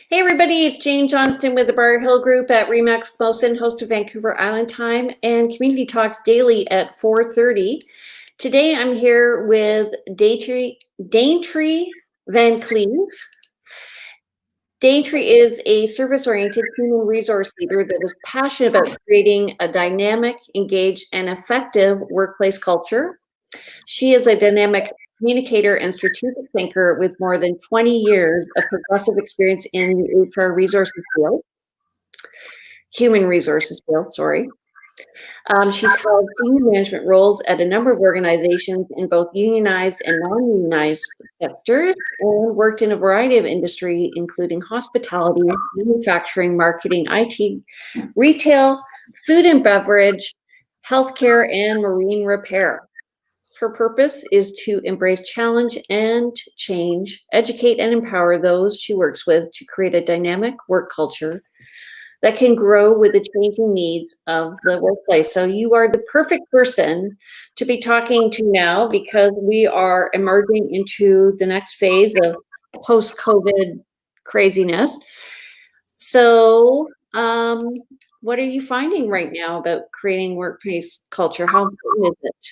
Hey everybody, it's Jane Johnston with the Briar Hill Group at Remax Mosin, host of Vancouver Island Time and Community Talks daily at 4:30. Today I'm here with Daintry Van Cleave. Daintry is a service-oriented human resource leader that is passionate about creating a dynamic, engaged, and effective workplace culture. She is a dynamic communicator and strategic thinker with more than 20 years of progressive experience in the human resources field, sorry. She's held senior management roles at a number of organizations in both unionized and non-unionized sectors and worked in a variety of industry, including hospitality, manufacturing, marketing, IT, retail, food and beverage, healthcare, and marine repair. Her purpose is to embrace challenge and change, educate and empower those she works with to create a dynamic work culture that can grow with the changing needs of the workplace. So you are the perfect person to be talking to now because we are emerging into the next phase of post-COVID craziness. So what are you finding right now about creating workplace culture? How important is it?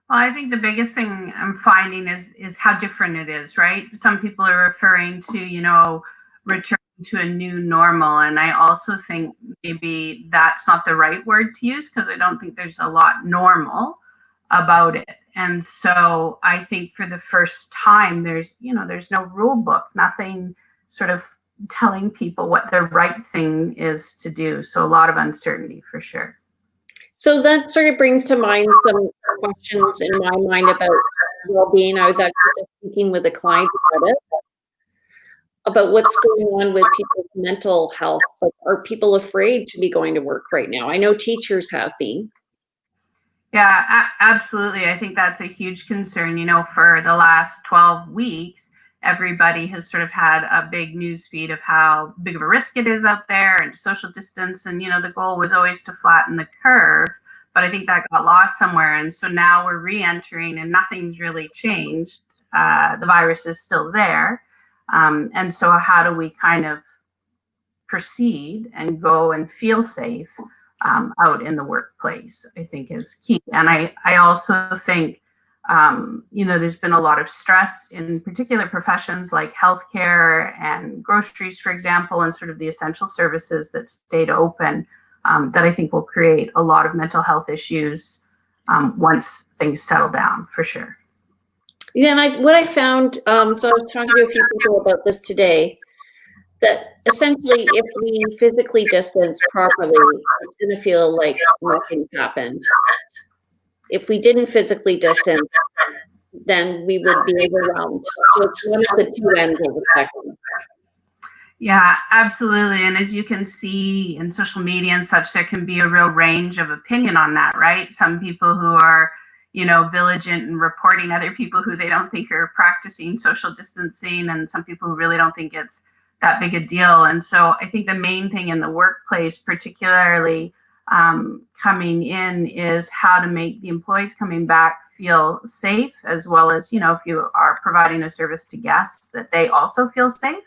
Well, I think the biggest thing I'm finding is how different it is, right? Some people are referring to, returning to a new normal. And I also think maybe that's not the right word to use because I don't think there's a lot normal about it. And so I think for the first time, there's no rule book, nothing sort of telling people what the right thing is to do. So a lot of uncertainty for sure. So that sort of brings to mind some questions in my mind about well-being. I was actually just speaking with a client about what's going on with people's mental health. Like, are people afraid to be going to work right now? I know teachers have been. Yeah, absolutely. I think that's a huge concern. For the last 12 weeks, everybody has sort of had a big news feed of how big of a risk it is out there and social distance. And, the goal was always to flatten the curve, but I think that got lost somewhere. And so now we're re-entering and nothing's really changed. The virus is still there. And so how do we kind of proceed and go and feel safe out in the workplace, I think is key. And I also think, there's been a lot of stress in particular professions like healthcare and groceries, for example, and sort of the essential services that stayed open that I think will create a lot of mental health issues once things settle down, for sure. Yeah, and what I found, so I was talking to a few people about this today, that essentially if we physically distance properly, it's going to feel like nothing's happened. If we didn't physically distance, then we would be overwhelmed. So it's one of the two ends of the spectrum. Yeah, absolutely. And as you can see in social media and such, there can be a real range of opinion on that, right? Some people who are, vigilant and reporting other people who they don't think are practicing social distancing, and some people who really don't think it's that big a deal. And so I think the main thing in the workplace, particularly coming in, is how to make the employees coming back feel safe, as well as, if you are providing a service to guests, that they also feel safe.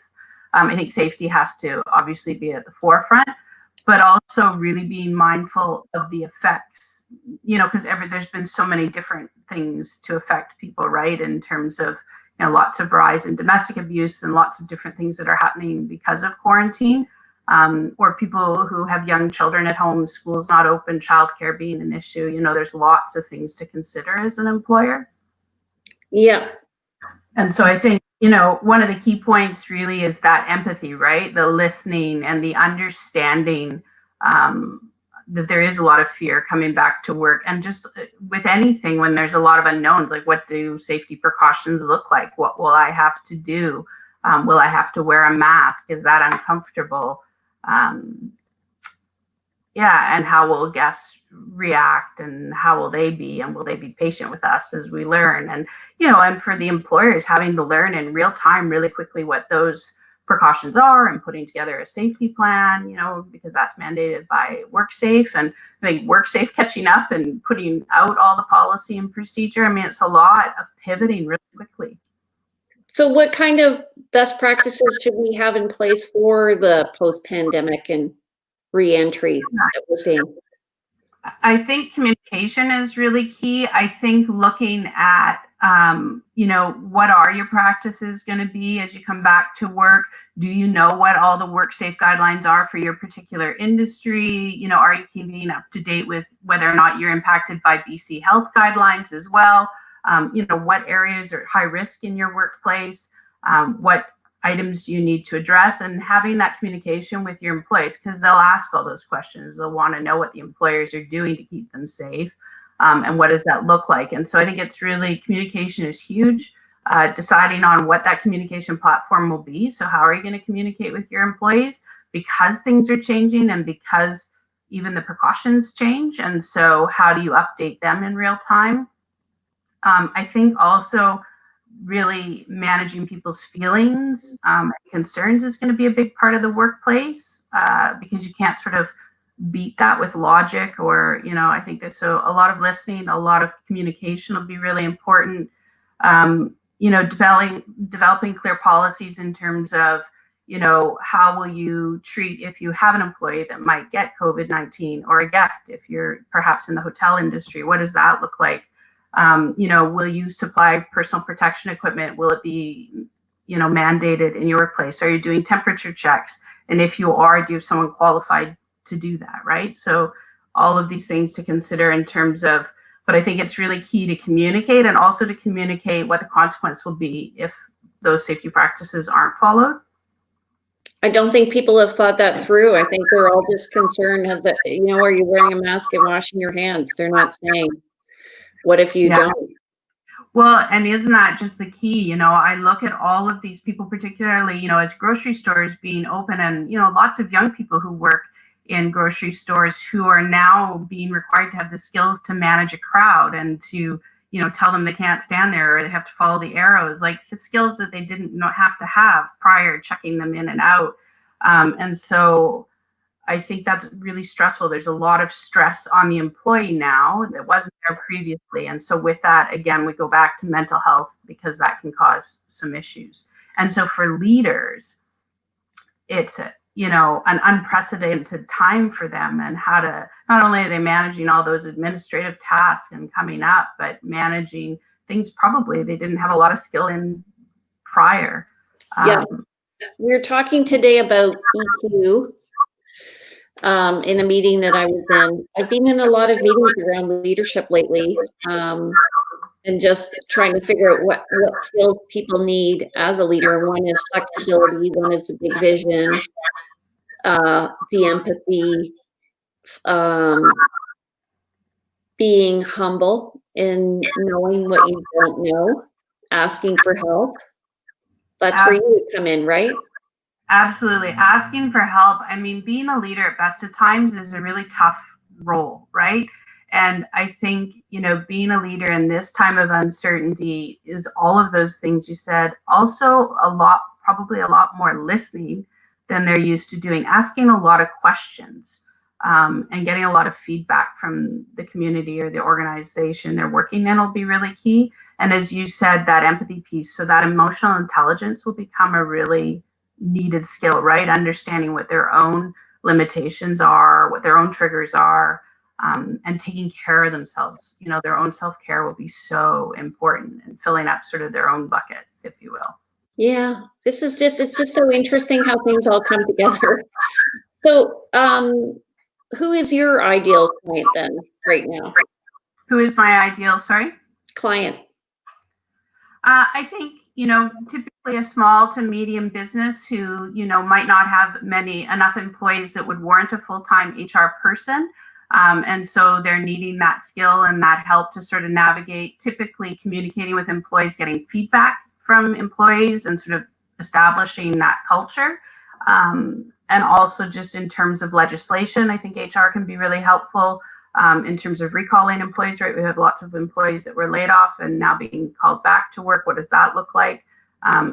I think safety has to obviously be at the forefront, but also really being mindful of the effects, because there's been so many different things to affect people, right? In terms of, lots of rise in domestic abuse and lots of different things that are happening because of quarantine, or people who have young children at home, schools not open, childcare being an issue. There's lots of things to consider as an employer. Yeah. And so I think, one of the key points really is that empathy, right? The listening and the understanding that there is a lot of fear coming back to work. And just with anything, when there's a lot of unknowns, like what do safety precautions look like? What will I have to do? Will I have to wear a mask? Is that uncomfortable? And how will guests react, and how will they be, and will they be patient with us as we learn? And, and for the employers, having to learn in real time, really quickly, what those precautions are, and putting together a safety plan, because that's mandated by WorkSafe, and WorkSafe catching up and putting out all the policy and procedure. I mean, it's a lot of pivoting really quickly. So what kind of best practices should we have in place for the post-pandemic and reentry that we're seeing? I think communication is really key. I think looking at, what are your practices going to be as you come back to work? Do you know what all the work safe guidelines are for your particular industry? Are you keeping up to date with whether or not you're impacted by BC health guidelines as well? What areas are high risk in your workplace? What items do you need to address, and having that communication with your employees, because they'll ask all those questions. They'll want to know what the employers are doing to keep them safe, and what does that look like. And so I think it's really, communication is huge. Deciding on what that communication platform will be. So how are you going to communicate with your employees, because things are changing and because even the precautions change, and so how do you update them in real time? I think also really managing people's feelings, concerns is going to be a big part of the workplace, because you can't sort of beat that with logic, or I think there's a lot of listening, a lot of communication will be really important. Developing clear policies in terms of how will you treat if you have an employee that might get COVID-19, or a guest if you're perhaps in the hotel industry. What does that look like? Will you supply personal protection equipment? Will it be, mandated in your workplace? Are you doing temperature checks? And if you are, do you have someone qualified to do that, right? So all of these things to consider in terms of, but I think it's really key to communicate, and also to communicate what the consequence will be if those safety practices aren't followed. I don't think people have thought that through. I think they're all just concerned as that, are you wearing a mask and washing your hands? They're not saying, what if you don't? Well, and isn't that just the key? I look at all of these people, particularly, as grocery stores being open, and, lots of young people who work in grocery stores who are now being required to have the skills to manage a crowd, and to, tell them they can't stand there, or they have to follow the arrows, like the skills that they didn't have to have prior, checking them in and out. And so I think that's really stressful. There's a lot of stress on the employee now that wasn't there previously. And so with that, again, we go back to mental health, because that can cause some issues. And so for leaders, it's an unprecedented time for them, and how to, not only are they managing all those administrative tasks and coming up, but managing things probably they didn't have a lot of skill in prior. Yeah. We're talking today about EQ. In a meeting that I was in. I've been in a lot of meetings around leadership lately, and just trying to figure out what skills people need as a leader. One is flexibility, one is the big vision, the empathy, being humble in knowing what you don't know, asking for help. That's where you would come in, right? Absolutely. Asking for help. I mean, being a leader at best of times is a really tough role, right? And I think, being a leader in this time of uncertainty is all of those things you said. Also, probably a lot more listening than they're used to doing, asking a lot of questions, and getting a lot of feedback from the community or the organization they're working in will be really key. And as you said, that empathy piece, so that emotional intelligence will become a really needed skill, right? Understanding what their own limitations are, what their own triggers are, and taking care of themselves. Their own self-care will be so important, and filling up sort of their own buckets, if you will. Yeah, it's just so interesting how things all come together. So, who is your ideal client then right now? Who is my ideal, client? I think, typically a small to medium business who, might not have enough employees that would warrant a full-time HR person. And so they're needing that skill and that help to sort of navigate, typically communicating with employees, getting feedback from employees, and sort of establishing that culture. And also just in terms of legislation, I think HR can be really helpful. In terms of recalling employees, right? We have lots of employees that were laid off and now being called back to work. What does that look like?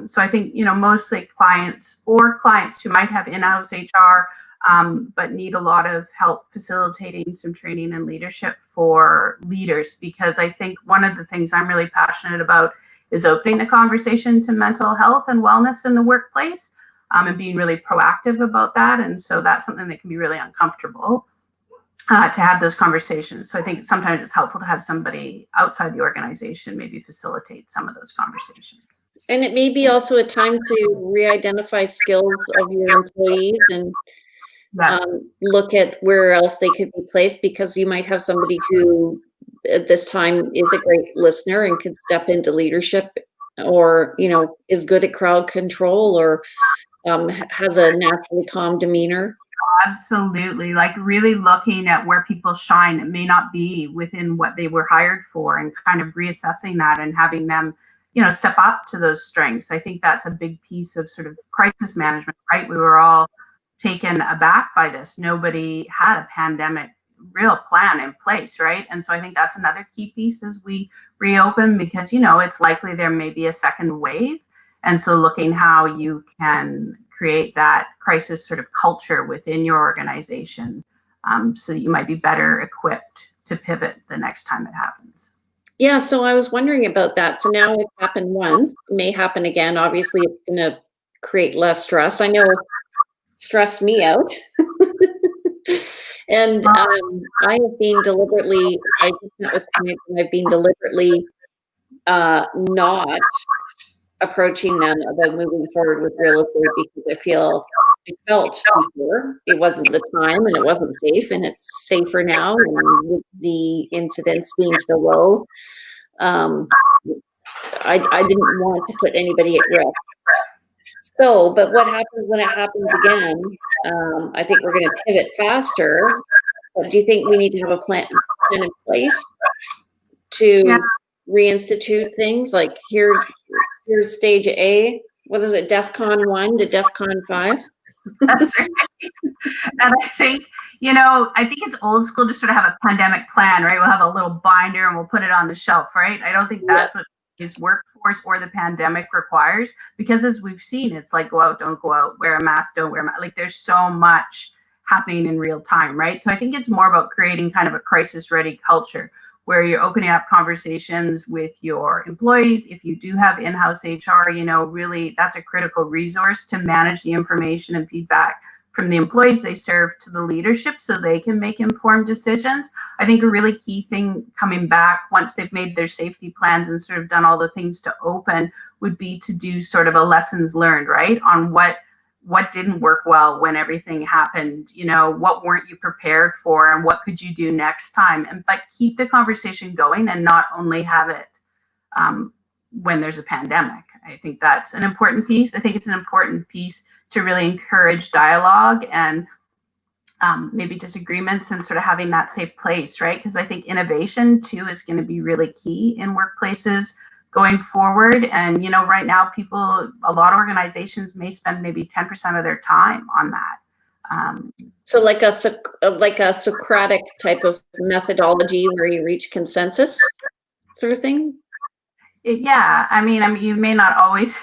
So I think, mostly clients who might have in-house HR, but need a lot of help facilitating some training and leadership for leaders. Because I think one of the things I'm really passionate about is opening the conversation to mental health and wellness in the workplace, and being really proactive about that. And so that's something that can be really uncomfortable to have those conversations. So I think sometimes it's helpful to have somebody outside the organization maybe facilitate some of those conversations. And it may be also a time to re-identify skills of your employees and look at where else they could be placed, because you might have somebody who at this time is a great listener and could step into leadership, or, you know, is good at crowd control, or has a naturally calm demeanor. Absolutely. Like really looking at where people shine. It may not be within what they were hired for, and kind of reassessing that and having them, you know, step up to those strengths. I think that's a big piece of sort of crisis management, right? We were all taken aback by this. Nobody had a pandemic real plan in place, right? And so I think that's another key piece as we reopen, because, you know, it's likely there may be a second wave. And so looking how you can create that crisis sort of culture within your organization, so that you might be better equipped to pivot the next time it happens. Yeah, so I was wondering about that. So now it happened once, it may happen again. Obviously, it's going to create less stress. I know it stressed me out. And I have been deliberately, I've been deliberately not approaching them about moving forward with real estate, because I felt before it wasn't the time and it wasn't safe, and it's safer now. And with the incidents being so low, I didn't want to put anybody at risk. So, but what happens when it happens again? I think we're going to pivot faster. But do you think we need to have a plan in place to reinstitute things? Like here's stage A. What is it? DEFCON 1 to DEFCON 5? That's right. And I think, you know, I think it's old school to sort of have a pandemic plan, right? We'll have a little binder and we'll put it on the shelf, right? I don't think that's what this workforce or the pandemic requires, because as we've seen, it's like, go out, don't go out, wear a mask, don't wear a mask. Like there's so much happening in real time, right? So I think it's more about creating kind of a crisis ready culture where you're opening up conversations with your employees. If you do have in-house HR, you know, really that's a critical resource to manage the information and feedback from the employees they serve to the leadership so they can make informed decisions. I think a really key thing coming back once they've made their safety plans and sort of done all the things to open would be to do sort of a lessons learned, right? On what didn't work well when everything happened, you know, what weren't you prepared for and what could you do next time? And but keep the conversation going and not only have it when there's a pandemic. I think that's an important piece. I think it's an important piece to really encourage dialogue and maybe disagreements and sort of having that safe place, right? Because I think innovation too is going to be really key in workplaces going forward. And, you know, right now a lot of organizations may spend maybe 10% of their time on that. So like a Socratic type of methodology where you reach consensus sort of thing? Yeah, I mean, you may not always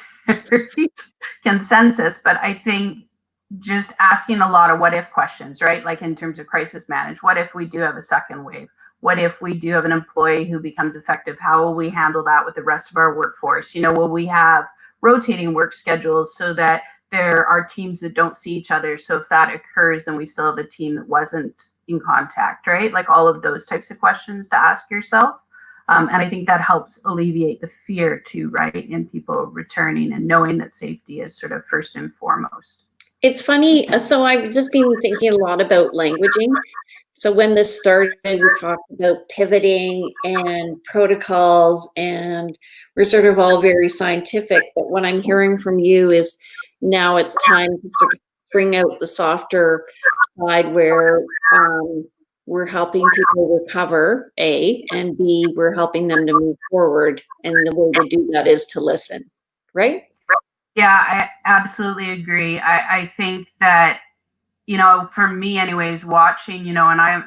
reach consensus, but I think just asking a lot of what if questions, right? Like in terms of crisis manage, what if we do have a second wave? What if we do have an employee who becomes effective? How will we handle that with the rest of our workforce? You know, will we have rotating work schedules so that there are teams that don't see each other? So if that occurs, then we still have a team that wasn't in contact, right? Like all of those types of questions to ask yourself. And I think that helps alleviate the fear too, right? In people returning and knowing that safety is sort of first and foremost. It's funny. So I've just been thinking a lot about languaging. So when this started, we talked about pivoting and protocols, and we're sort of all very scientific. But what I'm hearing from you is now it's time to sort of bring out the softer side where we're helping people recover, A, and B, we're helping them to move forward. And the way to do that is to listen, right? Yeah, I absolutely agree. I think that, you know, for me anyways, watching, you know, and I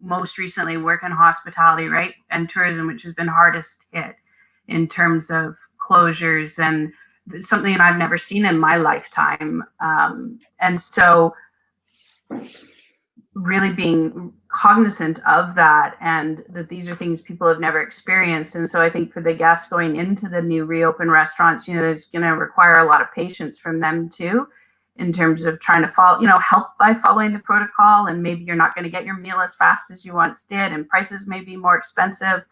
most recently work in hospitality, right? And tourism, which has been hardest hit in terms of closures, and something that I've never seen in my lifetime. And so really being cognizant of that, and that these are things people have never experienced. And so I think for the guests going into the new reopened restaurants, it's going to require a lot of patience from them too, in terms of trying to follow, help by following the protocol. And maybe you're not going to get your meal as fast as you once did, and prices may be more expensive,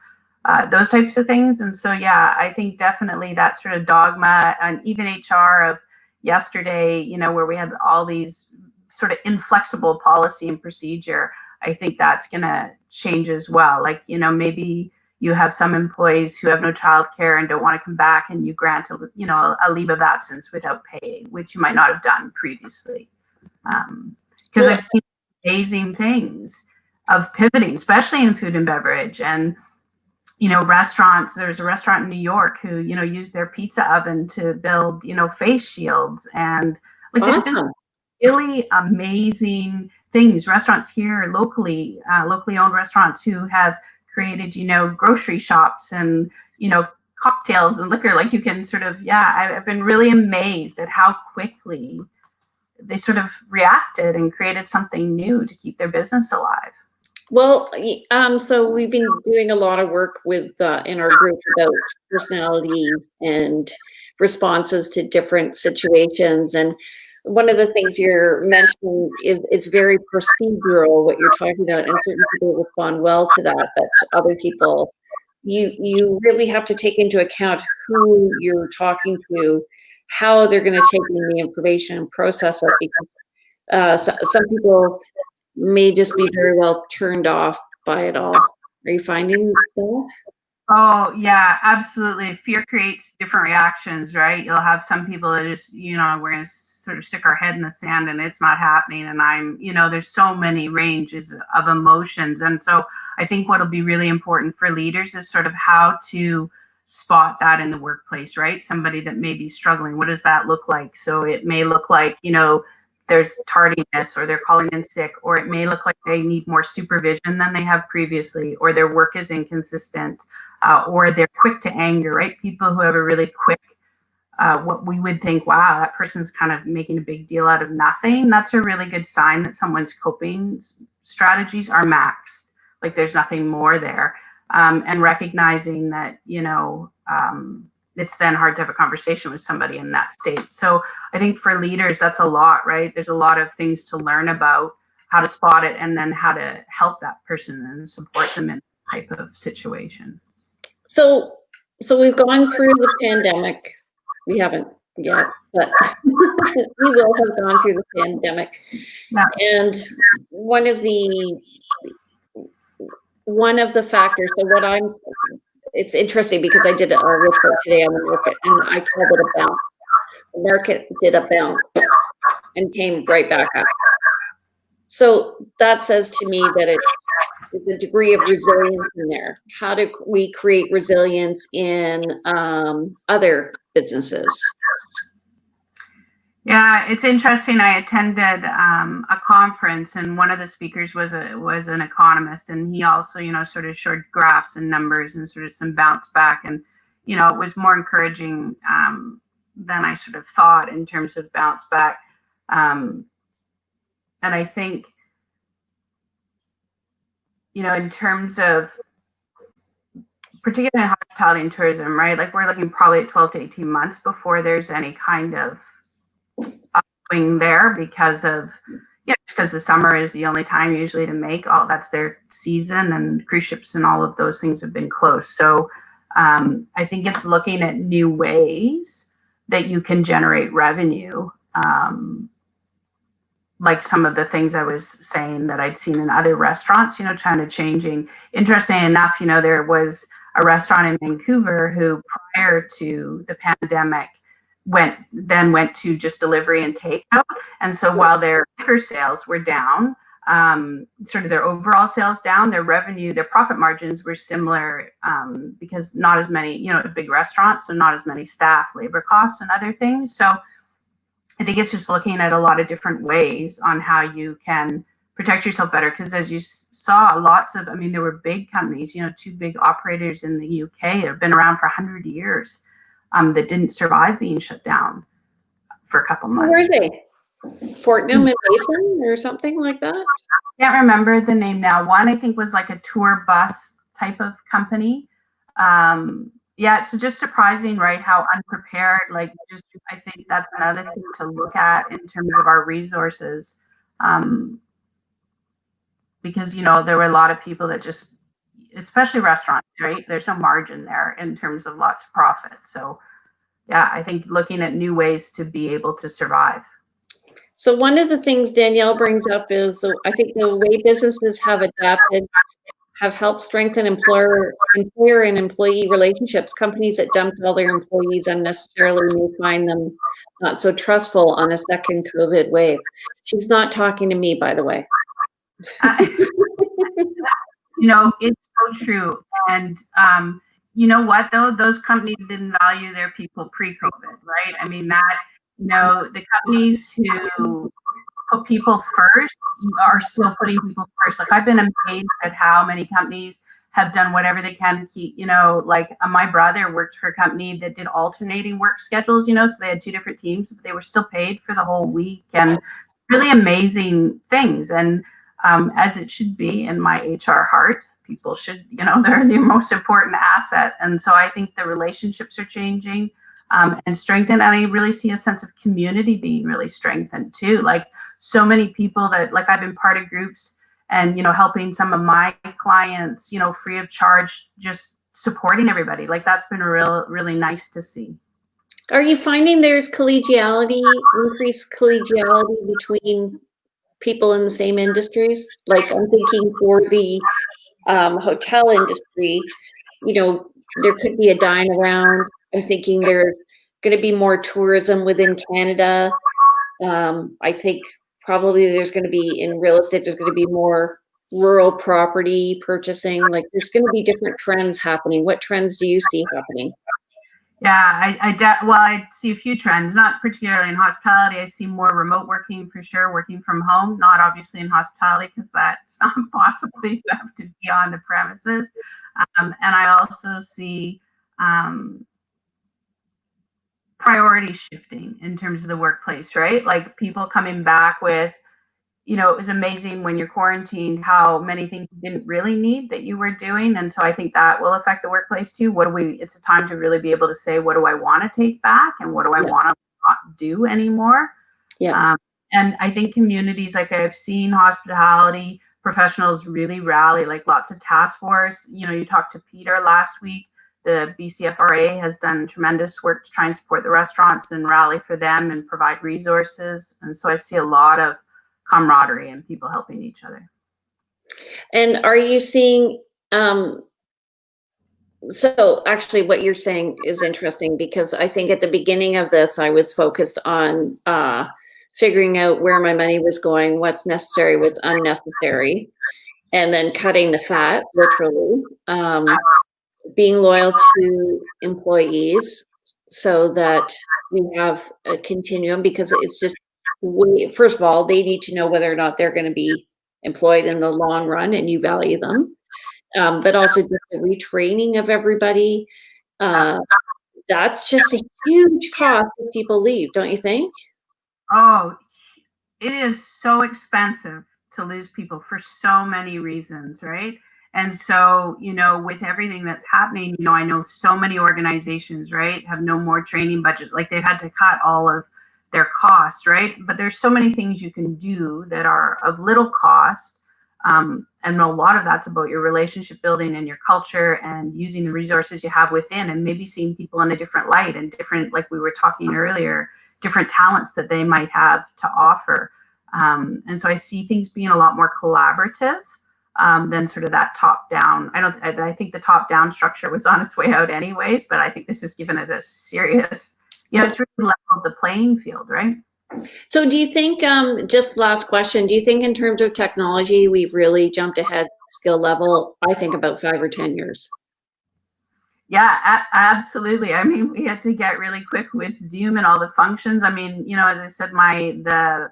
those types of things. And so, yeah, I think definitely that sort of dogma, and even HR of yesterday, where we had all these sort of inflexible policy and procedure, I think that's going to change as well. Like, maybe you have some employees who have no childcare and don't want to come back, and you grant a leave of absence without pay, which you might not have done previously. Because I've seen amazing things of pivoting, especially in food and beverage. And restaurants, there's a restaurant in New York who used their pizza oven to build face shields, and like there's been some really amazing things. Restaurants here locally owned restaurants who have created grocery shops and cocktails and liquor. Like you can sort of, I've been really amazed at how quickly they sort of reacted and created something new to keep their business alive. Well, so we've been doing a lot of work with in our group about personalities and responses to different situations. And one of the things you're mentioning is it's very procedural, what you're talking about, and certain people respond well to that, but other people, you really have to take into account who you're talking to, how they're going to take in the information and process it, because some people may just be very well turned off by it all. Are you finding that? Oh, yeah, absolutely. Fear creates different reactions, right? You'll have some people that just, we're going to sort of stick our head in the sand and it's not happening. And there's so many ranges of emotions. And so I think what'll be really important for leaders is sort of how to spot that in the workplace, right? Somebody that may be struggling, what does that look like? So it may look like, there's tardiness, or they're calling in sick, or it may look like they need more supervision than they have previously, or their work is inconsistent, or they're quick to anger, right? People who have a really quick, what we would think, wow, that person's kind of making a big deal out of nothing. That's a really good sign that someone's coping strategies are maxed. Like there's nothing more there. And recognizing that, it's then hard to have a conversation with somebody in that state. So I think for leaders, that's a lot, right? There's a lot of things to learn about how to spot it, and then how to help that person and support them in that type of situation. So we've gone through the pandemic. We haven't yet, but we will have gone through the pandemic. Yeah. And one of the factors, it's interesting because I did a report today on the market, and I called it a bounce. The market did a bounce and came right back up. So that says to me that it's a degree of resilience in there. How do we create resilience in other businesses? Yeah, it's interesting. I attended a conference, and one of the speakers was an economist, and he also, sort of showed graphs and numbers and sort of some bounce back, and it was more encouraging than I sort of thought in terms of bounce back. And I think, in terms of particularly in hospitality and tourism, right? Like we're looking probably at 12 to 18 months before there's any kind of upswing there, because the summer is the only time usually to make that's their season, and cruise ships and all of those things have been closed. So I think it's looking at new ways that you can generate revenue, like some of the things I was saying that I'd seen in other restaurants, kind of changing. Interesting enough, there was a restaurant in Vancouver who, prior to the pandemic, went to just delivery and takeout. And so while their liquor sales were down, sort of their overall sales down, their revenue, their profit margins were similar, because not as many, big restaurants, so not as many staff, labor costs, and other things. So I think it's just looking at a lot of different ways on how you can protect yourself better. Because as you saw, there were big companies, 2 big operators in the UK that have been around for 100 years, that didn't survive being shut down for a couple months. Who were they? Fort Newman Basin or something like that? Can't remember the name now. One I think was like a tour bus type of company. Yeah, so just surprising, right? How unprepared, like just I think that's another thing to look at in terms of our resources. Because there were a lot of people that just, especially restaurants, right? There's no margin there in terms of lots of profit. So yeah, I think looking at new ways to be able to survive. So one of the things Danielle brings up is, I think the way businesses have adapted have helped strengthen employer and employee relationships. Companies that dumped all their employees unnecessarily may find them not so trustful on a second COVID wave. She's not talking to me, by the way. It's so true. And you know what, though? Those companies didn't value their people pre-COVID, right? I mean, the companies who put people first are still putting people first. Like, I've been amazed at how many companies have done whatever they can to keep, like my brother worked for a company that did alternating work schedules, so they had two different teams, but they were still paid for the whole week, and really amazing things. And as it should be in my HR heart, people should, they're the most important asset. And so I think the relationships are changing and strengthened. And I really see a sense of community being really strengthened too. Like, so many people that, like, I've been part of groups and, helping some of my clients, free of charge, just supporting everybody. Like, that's been really nice to see. Are you finding there's collegiality, increased collegiality between people in the same industries? Like, I'm thinking for the hotel industry, there could be a dine around. I'm thinking there's going to be more tourism within Canada. I think probably there's going to be, in real estate, there's going to be more rural property purchasing. Like, there's going to be different trends happening. What trends do you see happening? Yeah, I see a few trends, not particularly in hospitality. I see more remote working for sure, working from home, not obviously in hospitality because that's not possible. You have to be on the premises. And I also see priority shifting in terms of the workplace, right? Like, people coming back with, it was amazing when you're quarantined how many things you didn't really need that you were doing. And so I think that will affect the workplace too. It's a time to really be able to say, what do I want to take back and what do I want to not do anymore? Yeah. And I think communities, like I've seen hospitality professionals really rally, like lots of task force. You talked to Peter last week. The BCFRA has done tremendous work to try and support the restaurants and rally for them and provide resources. And so I see a lot of camaraderie and people helping each other. And are you seeing, so actually what you're saying is interesting, because I think at the beginning of this, I was focused on figuring out where my money was going, what's necessary, what's unnecessary, and then cutting the fat, literally, being loyal to employees so that we have a continuum, because it's just, first of all, they need to know whether or not they're going to be employed in the long run and you value them. But also just the retraining of everybody. That's just a huge cost if people leave, don't you think? Oh, it is so expensive to lose people for so many reasons, right? And so, with everything that's happening, I know so many organizations, right, have no more training budget. Like, they've had to cut all of their costs, right? But there's so many things you can do that are of little cost. And a lot of that's about your relationship building and your culture and using the resources you have within, and maybe seeing people in a different light and different, like we were talking earlier, different talents that they might have to offer. And so I see things being a lot more collaborative than sort of that top down. I think the top down structure was on its way out anyways, but I think this has given it a serious, it's really leveled the playing field, right? So do you think, just last question, do you think in terms of technology, we've really jumped ahead skill level? I think about 5 or 10 years. Yeah, absolutely. I mean, we had to get really quick with Zoom and all the functions. I mean, as I said, the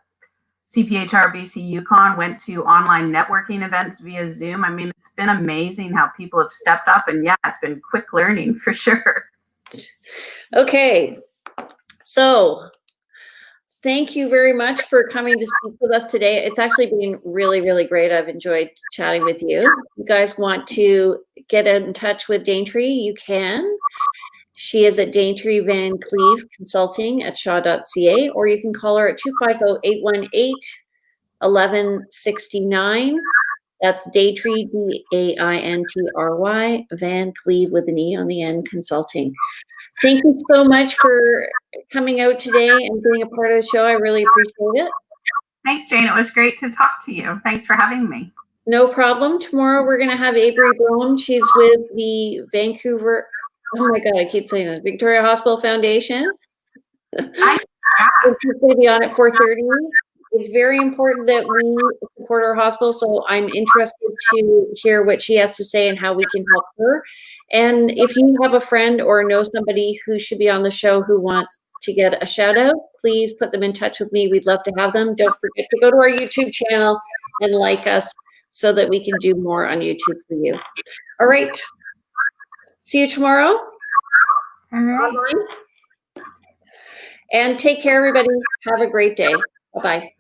CPHR BC Yukon went to online networking events via Zoom. I mean, it's been amazing how people have stepped up, and yeah, it's been quick learning for sure. Okay. So Thank you very much for coming to speak with us today. It's actually been really, really great. I've enjoyed chatting with you. If you guys want to get in touch with Daintry, you can. She is at Daintry Van Cleave Consulting at shaw.ca, or you can call her at 250-818-1169. That's Daintry, Daintry, Van Cleave with an E on the end, Consulting. Thank you so much for coming out today and being a part of the show. I really appreciate it. Thanks, Jane. It was great to talk to you. Thanks for having me. No problem. Tomorrow we're going to have Avery Bohm. She's with the Vancouver, oh my God, I keep saying this, Victoria Hospital Foundation. She's going to be on at 4:30. It's very important that we support our hospital, so I'm interested to hear what she has to say and how we can help her. And if you have a friend or know somebody who should be on the show who wants to get a shout out, please put them in touch with me. We'd love to have them. Don't forget to go to our YouTube channel and like us so that we can do more on YouTube for you. All right. See you tomorrow. All right. And take care, everybody. Have a great day. Bye-bye.